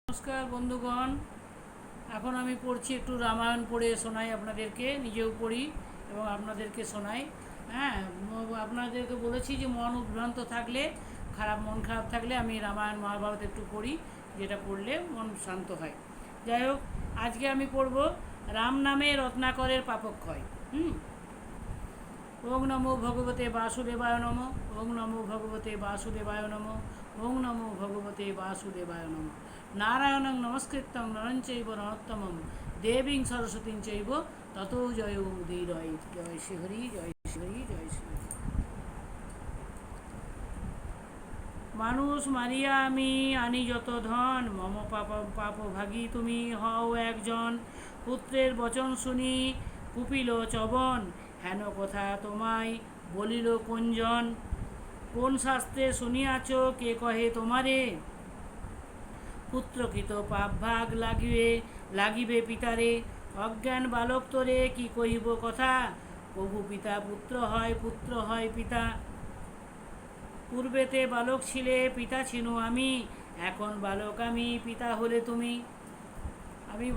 নমস্কার বন্ধুগণ, এখন আমি পড়ছি, একটু রামায়ণ পড়ে শোনাই আপনাদেরকে, নিজেও পড়ি এবং আপনাদেরকে শোনাই। হ্যাঁ, আপনাদেরকে বলেছি যে মন উদ্ভ্রান্ত থাকলে, মন খারাপ থাকলে আমি রামায়ণ মহাভারত একটু পড়ি, যেটা পড়লে মন শান্ত হয়। যাই হোক, আজকে আমি পড়ব রাম নামে রত্নাকরের পাপক্ষয়। ওং নমো ভগবতে বাসুদেবায় নমঃ। ওং নমো ভগবতে বাসুদেবায় নমঃ। ওং নমো ভগবতে বাসুদেবায় নমঃ। নারায়ণং নমস্কৃত্যং নরং চৈব নরোত্তমং দেবীং সরস্বতীং চৈব ততো জয় উদীরয়। জয় শ্রীহরি, জয় শ্রীহরি, জয় শ্রীহরি। মানুষ মারিয়া আমি আনি যত ধন, মম পাপভাগী তুমি হও একজন। পুত্রের বচন শুনি কুপিল চবন, হেন কথা তোমায় বলিল কোনজন। কোন শাস্ত্রে শুনিয়াছ কে কহে তোমারে, পুত্রকৃত পাপ ভাগ লাগিবে পিতারে। অজ্ঞান বালক তোরে কি কহিব কথা, প্রভু পিতা পুত্র হয়, পুত্র হয় পিতা। পূর্বেতে বালক ছিলে পিতা ছিনু আমি, এখন বালক আমি পিতা হলে তুমি। আমি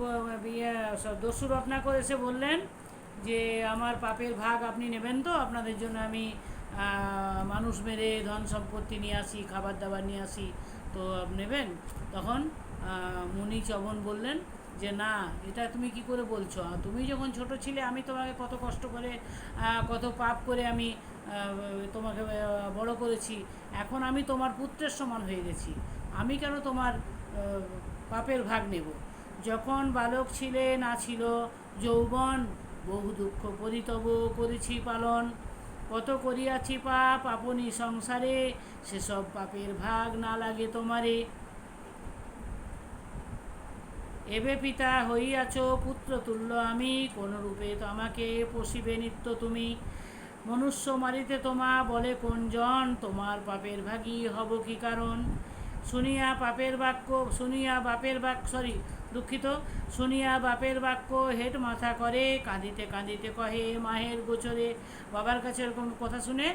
দস্যু রত্নাকর এসে বললেন যে আমার পাপের ভাগ আপনি নেবেন তো, আপনাদের জন্য আমি মানুষ মেরে ধন সম্পত্তি নিয়ে আসি, খাবার দাবার নিয়ে আসি, তো নেবেন? তখন মুনি চবন বললেন যে না, এটা তুমি কি করে বলছো? তুমি যখন ছোট ছিলে আমি তোমাকে কত কষ্ট করে, কত পাপ করে আমি তোমাকে বড় করেছি। এখন আমি তোমার পুত্রের সমান হয়ে গেছি, আমি কেন তোমার পাপের ভাগ নেব? যখন বালক ছিলে না ছিল যৌবন, বহু দুঃখ পরিতব করেছি পালন। কত করিয়াছি পাপ আপনি সংসারে, সেসব পাপের ভাগ না লাগে তোমারে। এবে পিতা হইয়াছ পুত্র তুল্য আমি, কোন রূপে তো আমাকে পশিবে নিত্য তুমি। মনুষ্য মারিতে তোমা বলে কোনজন, তোমার পাপের ভাগী হব কি কারণ। শুনিয়া বাপের বাক্য হেট মাথা করে, কাঁদিতে কাঁদিতে কহে মায়ের গোচরে। বাবার কাছে এরকম কথা শুনে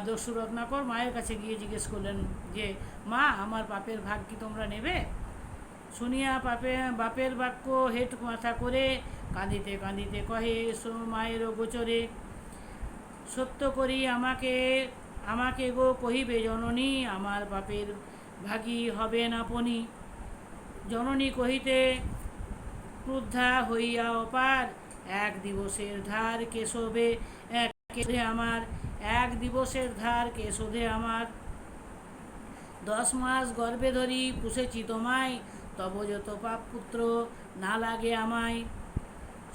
দস্যু রত্নাকর মায়ের কাছে গিয়ে জিজ্ঞেস করলেন যে মা, আমার পাপের ভাগ কি তোমরা নেবে? শুনিয়া বাপের বাক্য হেট মাথা করে, কাঁদিতে কাঁদিতে কহে মায়েরও গোচরে। সত্য করি আমাকে গো কহিবে জননী, আমার পাপের ভাগী হবেন আপনি। জননী কহিতে ক্রুদ্ধা হইয়া অপার, এক দিবসের ধার কে শোধে আমার, এক দিবসের ধার কে শোধে আমার। 10 মাস গর্ভে ধরি পুষেছি তোমায়, তব যত পাপ পুত্র না লাগে আমায়।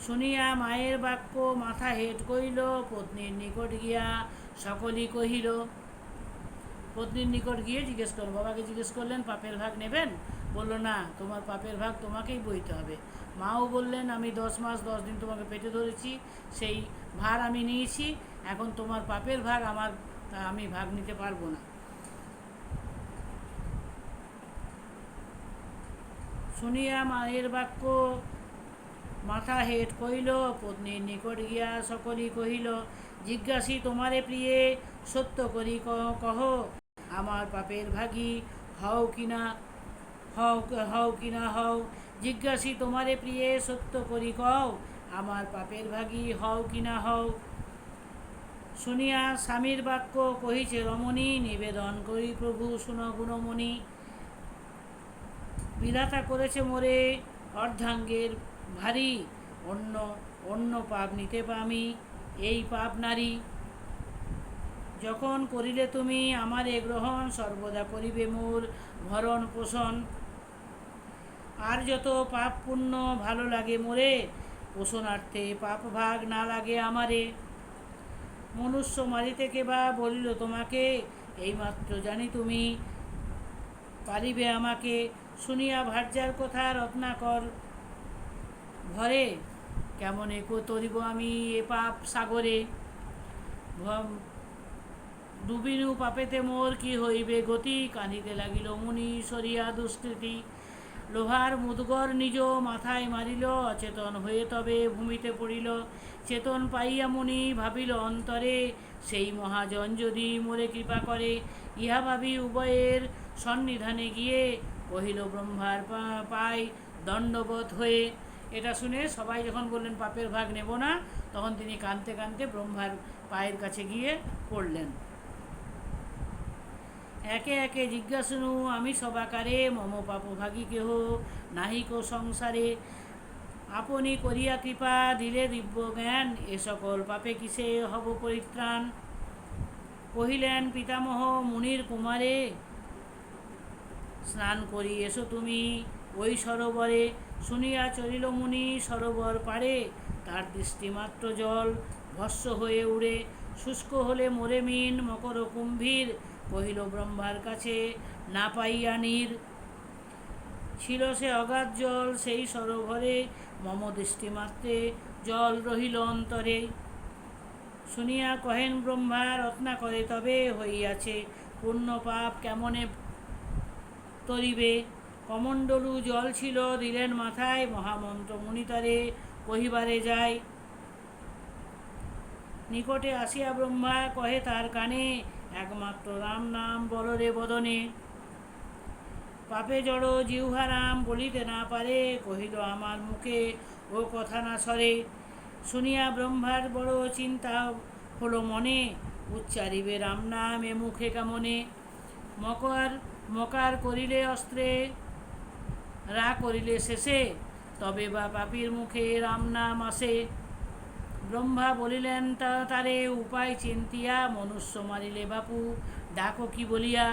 শুনিয়া মায়ের বাক্য মাথা হেট কইল, পত্নীর নিকট গিয়া সকলই কহিল। পত্নীর নিকট গিয়ে জিজ্ঞেস করলেন, বাবাকে জিজ্ঞেস করলেন পাপের ভাগ নেবেন? বলল না, তোমার পাপের ভাগ তোমাকেই বইতে হবে। মাও বললেন আমি 10 মাস 10 দিন তোমাকে পেটে ধরেছি, সেই ভার আমি নিয়েছি, এখন তোমার পাপের ভাগ আমি ভাগ নিতে পারবো না। শুনিয়া মায়ের বাক্য মাথা হেট কইল, পত্নীর নিকট গিয়া সকলই কহিল। জিজ্ঞাসি তোমারে প্রিয়ে সত্য করি কহ, আমার পাপের ভাগী হও কিনা হও। জিজ্ঞাসি তোমারে প্রিয়ে সত্য করি কও, আমার পাপের ভাগী হও কিনা হও। শুনিয়া স্বামীর বাক্য কহিছে রমণী, নিবেদন করি প্রভু শুন গুণমণি। বিধাতা করেছে মোরে অর্ধাঙ্গের ভারী, অন্য অন্য পাপ নিতে পামি এই পাপ নারী। যখন করিলে তুমি আমারে গ্রহণ, সর্বদা করিবে মোর ভরণ পোষণ। আর যত পাপ পুণ্য ভালো লাগে মোরে, পোষণার্থে পাপ ভাগ না লাগে আমারে। মনুষ্য মারিতে কেবা বলিল তোমাকে, এইমাত্র জানি তুমি পারিবে আমাকে। শুনিয়া ভার্যার কথা রত্নাকর ঘরে, কেমন তরিব আমি এ পাপ সাগরে। ডুবিনু পাপেতে মোর কি হইবে গতি, কাঁদিতে লাগিল মুনি সরিয়া দুষ্কৃতি। লোহার মুদগর নিজ মাথায় মারিল, অচেতন হয়ে তবে ভূমিতে পড়িল। চেতন পাইয়া মুনি ভাবিল অন্তরে, সেই মহাজন যদি মোরে কৃপা করে। ইহা ভাবি উভয়ের সন্নিধানে গিয়ে কহিল ব্রহ্মার পায় দণ্ডবত হয়ে। এটা শুনে সবাই যখন বললেন পাপের ভাগ নেব না, তখন তিনি কাঁদতে কাঁদতে ব্রহ্মার পায়ের কাছে গিয়ে পড়লেন। একে একে জিজ্ঞাসনু আমি সবাকারে, মম পাপভাগী কেহ নাহিক সংসারে। আপনি করিয়া কৃপা দিলে দিব্য জ্ঞান, এ সকল পাপে কিসে হব পরিত্রাণ। কহিলেন পিতামহ মুনির কুমারে, স্নান করি এসো তুমি ওই সরোবরে। শুনিয়া চলিল মুনি সরোবর পাড়ে, তার দৃষ্টিমাত্র জল ভস্ম হয়ে উড়ে। শুষ্ক হলে মোরে মিন মকর কুম্ভীর, কহিল ব্রহ্মার কাছে না পাইয়া নীর। ছিল সে অগাধ জল সেই সরোবরে, মম দৃষ্টিমাত্রে জল রহিল অন্তরে। শুনিয়া কহেন ব্রহ্মা রত্না করে তবে, হইয়াছে পূর্ণ পাপ কেমনে তরিবে। কমণ্ডলু জল ছিল দিলেন মাথায়, মহামন্ত্র মুনিতরে কহিবারে যায়। নিকটে আসিয়া ব্রহ্মা কহে তার কানে, একমাত্র রাম নাম বলরে বদনে। পাপে জড় জিহ্বা রাম বলিতে না পারে, কহিল আমার মুখে ও কথা না সরে। শুনিয়া ব্রহ্মার বড় চিন্তা হলো মনে, উচ্চারিবে রাম নাম এ মুখে কেমনে। মকার করিলে অস্ত্রে, রা করিলে শেষে, তবে বা পাপীর মুখে রাম নাম আসে। ব্রহ্মা বলিলেন তারে উপায় চিন্তিয়া, মনুষ্য মারিলে বাপু ডাকো কি বলিয়া।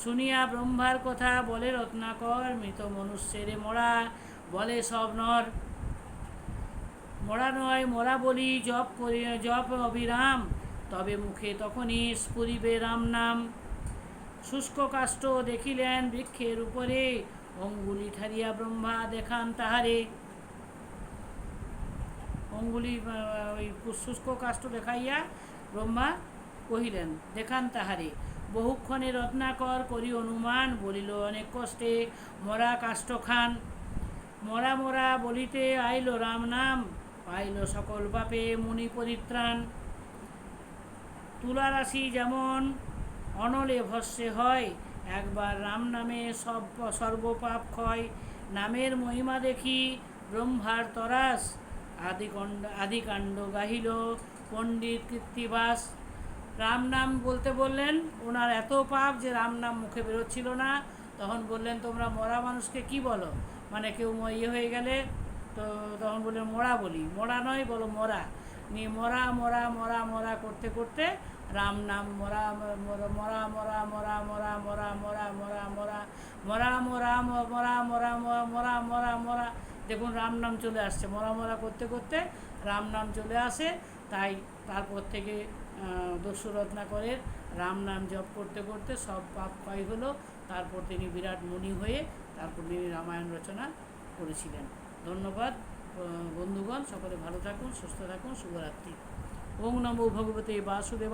শুনিয়া ব্রহ্মার কথা বলে রত্নাকর, মৃত মনুষ্যেরে মরা বলে সব নর। মরা নয় মরা বলি জপ অবিরাম, তবে মুখে তখনই স্ফুরিবে রাম নাম। শুষ্ক কাষ্ঠ দেখিলেন বৃক্ষের উপরে, অঙ্গুলি ঠারিয়া ব্রহ্মা দেখান তাহারে। অঙ্গুলি ওই শুষ্ক কাষ্ঠ দেখাইয়া ব্রহ্মা কহিলেন দেখান তাহারে। বহুক্ষণে রত্নাকর করি অনুমান, বলিল অনেক কষ্টে মরা কাষ্ঠ খান। মরা মরা বলিতে আইল রাম নাম, পাইল সকল পাপে মুনি পরিত্রাণ। তুলা রাশি যেমন অনলে ভস্যে হয়, একবার রাম নামে সর্বপাপ ক্ষয়। নামের মহিমা দেখি ব্রহ্মার তরাস, আদিকাণ্ড গাহিল পণ্ডিত কৃত্তিবাস। রাম নাম বলতে বললেন, ওনার এত পাপ যে রাম নাম মুখে বেরোচ্ছিল না। তখন বললেন তোমরা মরা মানুষকে কি বলো, মানে কেউ ইয়ে হয়ে গেলে তো তখন বললেন মরা বলি। মরা নয় বলো মরা। নিয়ে মরা মরা মরা মরা করতে করতে রাম নাম মরা মরা মরা মরা মরা মরা মরা মরা মরা মরা মরা মরা মরা মরা মরা মরা মরা, দেখুন রাম নাম চলে আসছে। মরা মরা করতে করতে রাম নাম চলে আসে। তাই তারপর থেকে দস্যু রত্নাকরের রাম নাম জপ করতে করতে সব পাপ ক্ষয় হলো। তারপর তিনি বিরাট মুনি হয়ে তারপর তিনি রামায়ণ রচনা করেছিলেন। ধন্যবাদ বন্ধুগণ, সকলে ভালো থাকুন, সুস্থ থাকুন, শুভরাত্রি। ওং নমো ভগবতে বাসুদেব।